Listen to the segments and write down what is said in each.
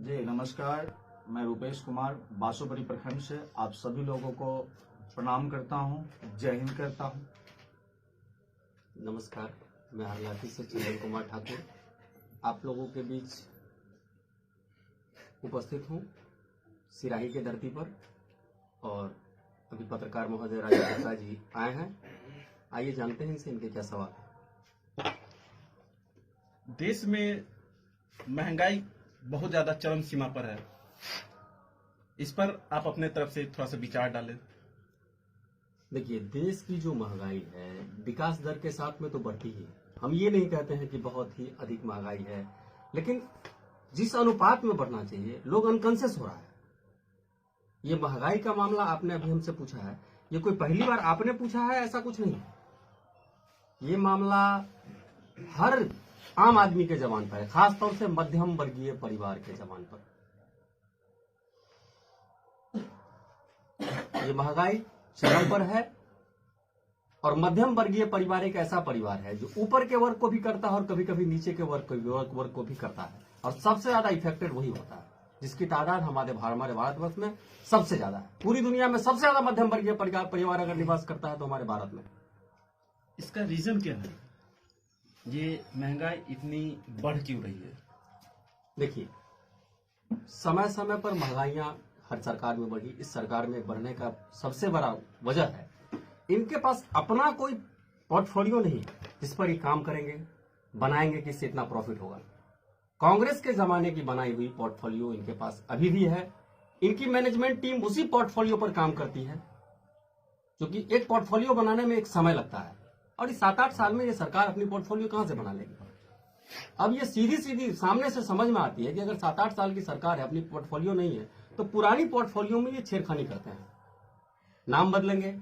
जी नमस्कार, मैं रुपेश कुमार बासोपरी प्रखंड से आप सभी लोगों को प्रणाम करता हूं, जय हिंद करता हूं। नमस्कार, मैं हरलाठी से चंदन कुमार ठाकुर आप लोगों के बीच उपस्थित हूं सिराही के धरती पर। और अभी पत्रकार महोदय राजेश गुप्ता जी आए हैं। आइए जानते हैं इनसे इनके क्या सवाल है। देश में महंगाई बहुत ज्यादा चरम सीमा पर है, इस पर आप अपने तरफ से थोड़ा सा विचार डालें। देखिए, देश की जो महंगाई है विकास दर के साथ में तो बढ़ती ही है। हम ये नहीं कहते हैं कि बहुत ही अधिक महंगाई है, लेकिन जिस अनुपात में बढ़ना चाहिए लोग अनकॉन्शियस हो रहा है। ये महंगाई का मामला आपने अभी हमसे पूछा है, ये कोई पहली बार आपने पूछा है, ऐसा कुछ नहीं है। ये मामला हर आम आदमी के जबान पर है, खासतौर से मध्यम वर्गीय परिवार के जबान पर। ये महंगाई चरम पर है और मध्यम वर्गीय परिवार एक ऐसा परिवार है जो ऊपर के वर्ग को भी करता है और कभी कभी नीचे के वर्ग को भी करता है, और सबसे ज्यादा इफेक्टेड वही होता है जिसकी तादाद हमारे भारतवर्ष में सबसे ज्यादा है। पूरी दुनिया में सबसे ज्यादा मध्यम वर्गीय परिवार अगर निवास करता है तो हमारे भारत में। इसका रीजन क्या है? ये महंगाई इतनी बढ़ क्यों रही है? देखिए, समय समय पर महंगाइयां हर सरकार में बढ़ी। इस सरकार में बढ़ने का सबसे बड़ा वजह है इनके पास अपना कोई पोर्टफोलियो नहीं जिस पर ये काम करेंगे, बनाएंगे कि इससे इतना प्रॉफिट होगा। कांग्रेस के जमाने की बनाई हुई पोर्टफोलियो इनके पास अभी भी है। इनकी मैनेजमेंट टीम उसी पोर्टफोलियो पर काम करती है, क्योंकि एक पोर्टफोलियो बनाने में एक समय लगता है, और इस 7-8 साल में ये सरकार अपनी पोर्टफोलियो कहां से बना लेगी। अब ये सीधी सामने से समझ में आती है कि अगर 7-8 साल की सरकार है, अपनी पोर्टफोलियो नहीं है, तो पुरानी पोर्टफोलियो में ये छेड़खानी करते हैं। नाम बदलेंगे,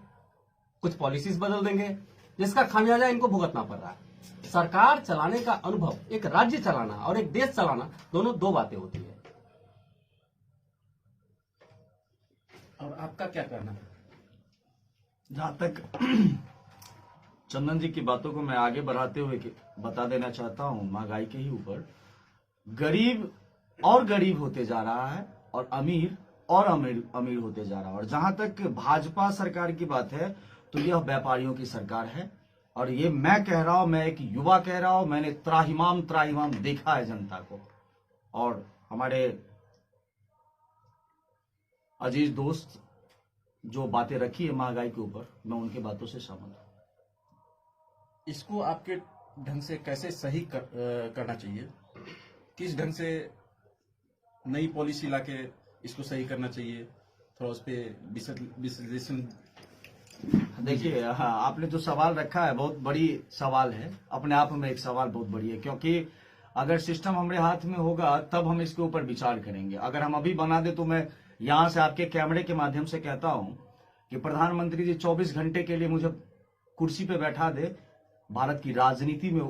कुछ पॉलिसीज बदल देंगे, जिसका खामियाजा इनको भुगतना पड़ रहा है। सरकार चलाने का अनुभव, एक राज्य चलाना और एक देश चलाना, दोनों दो बातें होती है। और आपका क्या कहना है? जहां तक चंदन जी की बातों को मैं आगे बढ़ाते हुए बता देना चाहता हूं, महंगाई के ही ऊपर, गरीब और गरीब होते जा रहा है और अमीर और अमीर होते जा रहा है। और जहां तक भाजपा सरकार की बात है तो यह व्यापारियों की सरकार है। और ये मैं कह रहा हूं, मैं एक युवा कह रहा हूं, मैंने त्राहिमाम देखा है जनता को। और हमारे अजीज दोस्त जो बातें रखी है महंगाई के ऊपर, मैं उनकी बातों से सहमत हूं। इसको आपके ढंग से कैसे सही करना चाहिए? किस ढंग से नई पॉलिसी लाके इसको सही करना चाहिए? थोड़ा उस पर विश्लेषण। देखिए, आपने जो सवाल रखा है बहुत बड़ी सवाल है, अपने आप में एक सवाल बहुत बड़ी है, क्योंकि अगर सिस्टम हमारे हाथ में होगा तब हम इसके ऊपर विचार करेंगे। अगर हम अभी बना दे तो मैं यहां से आपके कैमरे के माध्यम से कहता हूं कि प्रधानमंत्री जी 24 घंटे के लिए मुझे कुर्सी पे बैठा दे, भारत की राजनीति में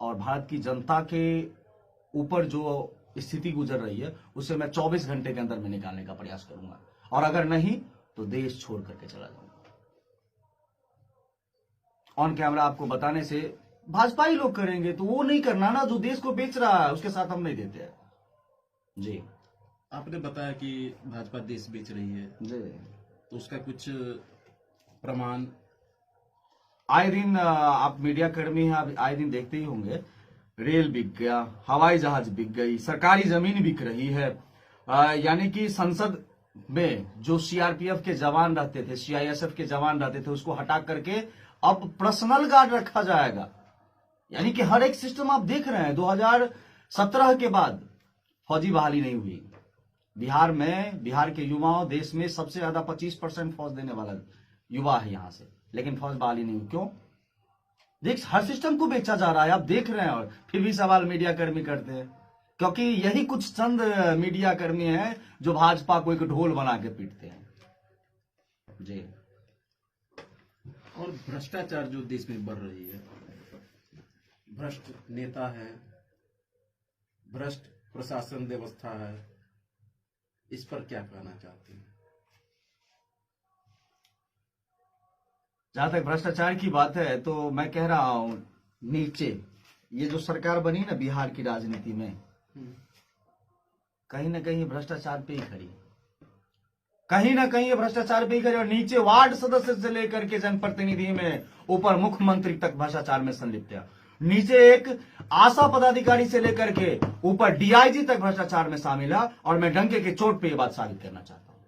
और भारत की जनता के ऊपर जो स्थिति गुजर रही है उसे मैं 24 घंटे के अंदर में निकालने का प्रयास करूंगा, और अगर नहीं तो देश छोड़ करके चला जाऊंगा। ऑन कैमरा आपको बताने से भाजपा ही लोग करेंगे, तो वो नहीं करना ना, जो देश को बेच रहा है उसके साथ हम नहीं देते हैं। जी, आपने बताया कि भाजपा देश बेच रही है जी, तो उसका कुछ प्रमाण? आए दिन आप मीडिया कर्मी हैं, आप आए दिन देखते ही होंगे, रेल बिक गया, हवाई जहाज बिक गई, सरकारी जमीन बिक रही है। यानी कि संसद में जो सीआरपीएफ के जवान रहते थे, सीआईएसएफ के जवान रहते थे, उसको हटा करके अब पर्सनल गार्ड रखा जाएगा। यानी कि हर एक सिस्टम आप देख रहे हैं। 2017 के बाद फौजी बहाली नहीं हुई। बिहार के युवाओं देश में सबसे ज्यादा 25% फौज देने वाला युवा है यहां से, लेकिन फौज बहाली नहीं हुई। क्यों? देख, हर सिस्टम को बेचा जा रहा है, आप देख रहे हैं, और फिर भी सवाल मीडिया कर्मी करते हैं, क्योंकि यही कुछ चंद मीडिया कर्मी हैं जो भाजपा को एक ढोल बना के पीटते हैं। जी, और भ्रष्टाचार जो देश में बढ़ रही है, भ्रष्ट नेता है, भ्रष्ट प्रशासन व्यवस्था है, इस पर क्या कहना चाहते हैं? जहां तक भ्रष्टाचार की बात है तो मैं कह रहा हूं, नीचे ये जो सरकार बनी ना बिहार की राजनीति में, कहीं ना कहीं भ्रष्टाचार पे ही खड़ी है, कहीं ना कहीं ये भ्रष्टाचार पे ही खड़ी। और नीचे वार्ड सदस्य से लेकर के जनप्रतिनिधि में ऊपर मुख्यमंत्री तक भ्रष्टाचार में संलिप्त है। नीचे एक आशा पदाधिकारी से लेकर के ऊपर डीआईजी तक भ्रष्टाचार में शामिल है। और मैं डंके के चोट पे ये बात साबित करना चाहता हूं,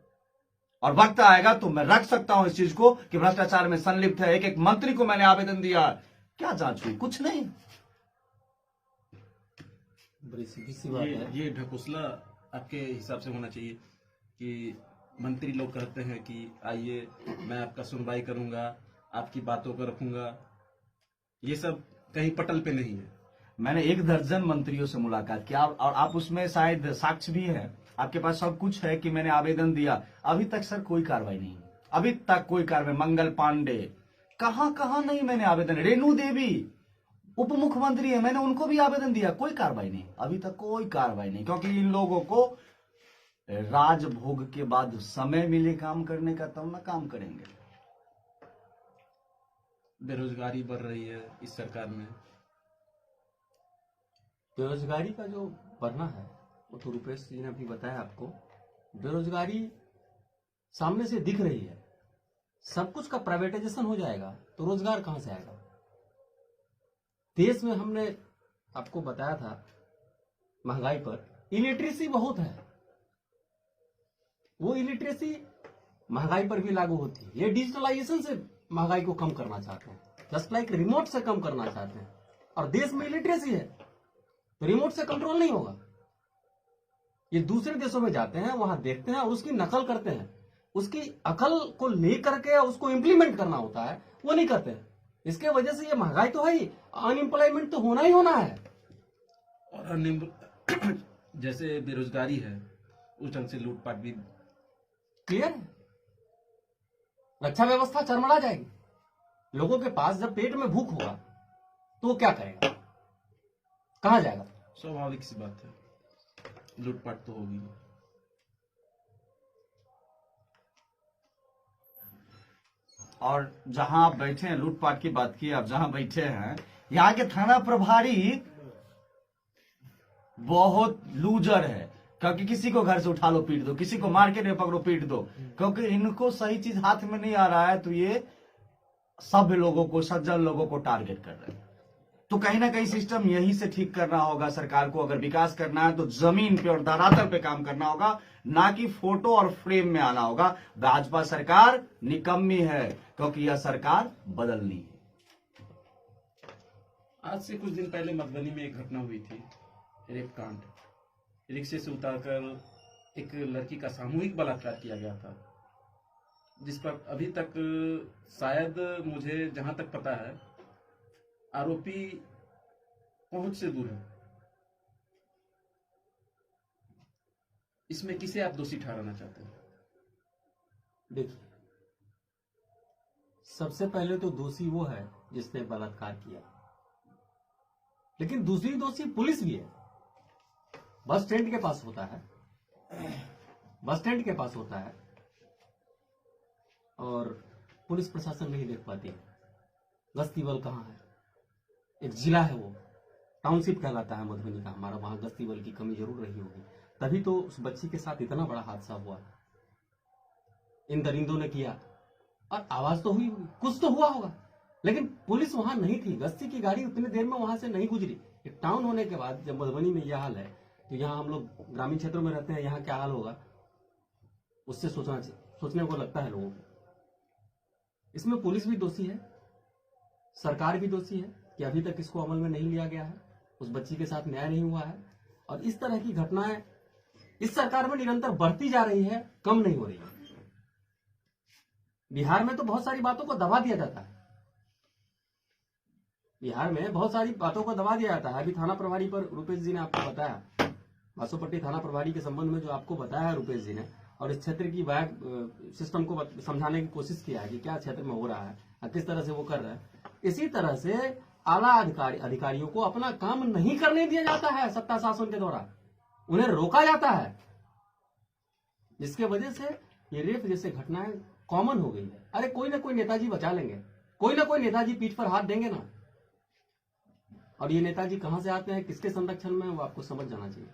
और वक्त आएगा तो मैं रख सकता हूं इस चीज को कि भ्रष्टाचार में संलिप्त है। एक एक मंत्री को मैंने आवेदन दिया, क्या जांच हुई? कुछ नहीं। बड़ी सीधी सी बात है। ये ढकोसला आपके हिसाब से होना चाहिए कि मंत्री लोग कहते हैं कि आइए मैं आपका सुनवाई करूंगा, आपकी बातों को रखूंगा, ये सब कहीं पटल पे नहीं है। मैंने 1 दर्जन मंत्रियों से मुलाकात किया और आप उसमें शायद साक्ष्य भी है, आपके पास सब कुछ है कि मैंने आवेदन दिया। अभी तक सर कोई कार्रवाई नहीं, अभी तक कोई कार्रवाई। मंगल पांडे कहां नहीं मैंने आवेदन। रेणु देवी उप मुख्यमंत्री है, मैंने उनको भी आवेदन दिया, कोई कार्रवाई नहीं, अभी तक कोई कार्रवाई नहीं। क्योंकि इन लोगों को राजभोग के बाद समय मिले काम करने का तब ना काम करेंगे। बेरोजगारी बढ़ रही है इस सरकार में। बेरोजगारी का जो बढ़ना है वो तो रुपेश जी ने अभी बताया आपको। बेरोजगारी सामने से दिख रही है। सब कुछ का प्राइवेटाइजेशन हो जाएगा तो रोजगार कहां से आएगा? देश में हमने आपको बताया था महंगाई पर, इलिटरेसी बहुत है। वो इलिटरेसी महंगाई पर भी लागू होती है। ये डिजिटलाइजेशन से महंगाई को कम करना चाहते हैं, जस्ट लाइक रिमोट से कम करना चाहते हैं। और देश में इलिटरेसी है तो रिमोट से कंट्रोल नहीं होगा। ये दूसरे देशों में जाते हैं, वहां देखते हैं और उसकी नकल करते हैं। उसकी अकल को लेकर के उसको इंप्लीमेंट करना होता है, वो नहीं करते हैं। इसके वजह से ये महंगाई तो है ही, अनएम्प्लॉयमेंट तो होना ही होना है। और जैसे बेरोजगारी है उस ढंग से लूटपाट भी क्लियर है। रक्षा व्यवस्था चरमरा जाएगी। लोगों के पास जब पेट में भूख होगा तो वो क्या करेगा? कहां जाएगा? स्वाभाविक सी बात है, लूटपाट तो होगी। और जहां आप बैठे हैं, लूटपाट की बात की, आप जहां बैठे हैं यहाँ के थाना प्रभारी बहुत लूजर है। क्योंकि किसी को घर से उठा लो पीट दो, किसी को मार्केट में पकड़ो पीट दो। क्योंकि इनको सही चीज हाथ में नहीं आ रहा है तो ये सभ्य लोगों को, सज्जन लोगों को टारगेट कर रहे हैं। तो कहीं ना कहीं सिस्टम यही से ठीक करना होगा सरकार को। अगर विकास करना है तो जमीन पे और धरातल पे काम करना होगा, ना कि फोटो और फ्रेम में आना होगा। भाजपा सरकार निकम्मी है क्योंकि यह सरकार बदलनी है। आज से कुछ दिन पहले मधुबनी में एक घटना हुई थी, रेप कांड। रिक्शे से उतारकर एक लड़की का सामूहिक बलात्कार किया गया था, जिस पर अभी तक शायद मुझे जहां तक पता है आरोपी पहुंच से दूर है। इसमें किसे आप दोषी ठहराना चाहते हैं? देखिए, सबसे पहले तो दोषी वो है जिसने बलात्कार किया, लेकिन दूसरी दोषी पुलिस भी है। बस स्टैंड के पास होता है, बस स्टैंड के पास होता है और पुलिस प्रशासन नहीं देख पाती। गश्ती बल कहाँ है? एक जिला है, वो टाउनशिप कहलाता है मधुबनी का हमारा, वहां गश्ती बल की कमी जरूर रही होगी, तभी तो उस बच्ची के साथ इतना बड़ा हादसा हुआ। इन दरिंदों ने किया और आवाज तो हुई, कुछ तो हुआ होगा, लेकिन पुलिस वहां नहीं थी। गश्ती की गाड़ी उतनी देर में वहां से नहीं गुजरी। एक टाउन होने के बाद जब मधुबनी में यह हाल है तो यहाँ हम लोग ग्रामीण क्षेत्रों में रहते हैं, यहाँ क्या हाल होगा उससे सोचने को लगता है लोगों को। इसमें पुलिस भी दोषी है, सरकार भी दोषी है कि अभी तक इसको अमल में नहीं लिया गया है, उस बच्ची के साथ न्याय नहीं हुआ है। और इस तरह की घटनाएं इस सरकार में निरंतर बढ़ती जा रही है, कम नहीं हो रही है। बिहार में तो बहुत सारी बातों को दबा दिया जाता है, बिहार में बहुत सारी बातों को दबा दिया जाता है। अभी थाना प्रभारी पर रुपेश जी ने आपको बताया, बासोपट्टी थाना प्रभारी के संबंध में जो आपको बताया है रुपेश जी ने, और इस क्षेत्र की सिस्टम को समझाने की कोशिश किया है कि क्या क्षेत्र में हो रहा है और किस तरह से वो कर रहे हैं। इसी तरह से आला अधिकारियों को अपना काम नहीं करने दिया जाता है सत्ता शासन के द्वारा, उन्हें रोका जाता है, जिसके वजह से ये रेप जैसे घटनाएं कॉमन हो गई है। अरे कोई ना कोई नेताजी बचा लेंगे, कोई ना कोई नेताजी पीठ पर हाथ देंगे ना। और ये नेताजी कहां से आते हैं, किसके संरक्षण में, वो आपको समझ जाना चाहिए।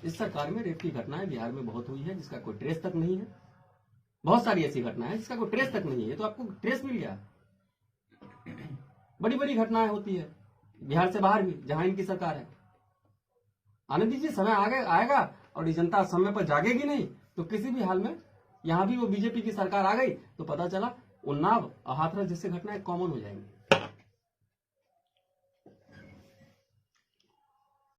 इस सरकार में रेप की घटनाएं बिहार में बहुत हुई है जिसका कोई ट्रेस तक नहीं है। बहुत सारी ऐसी घटनाएं हैं जिसका कोई ट्रेस तक नहीं है, तो आपको ट्रेस मिल गया। बड़ी बड़ी घटनाएं होती है बिहार से बाहर भी, जहां इनकी सरकार है। आने दीजिए, समय आएगा और ये जनता समय पर जागेगी नहीं तो किसी भी हाल में यहां भी वो बीजेपी की सरकार आ गई तो पता चला उन्नाव, हाथरस जैसे घटनाएं कॉमन हो जाएंगी।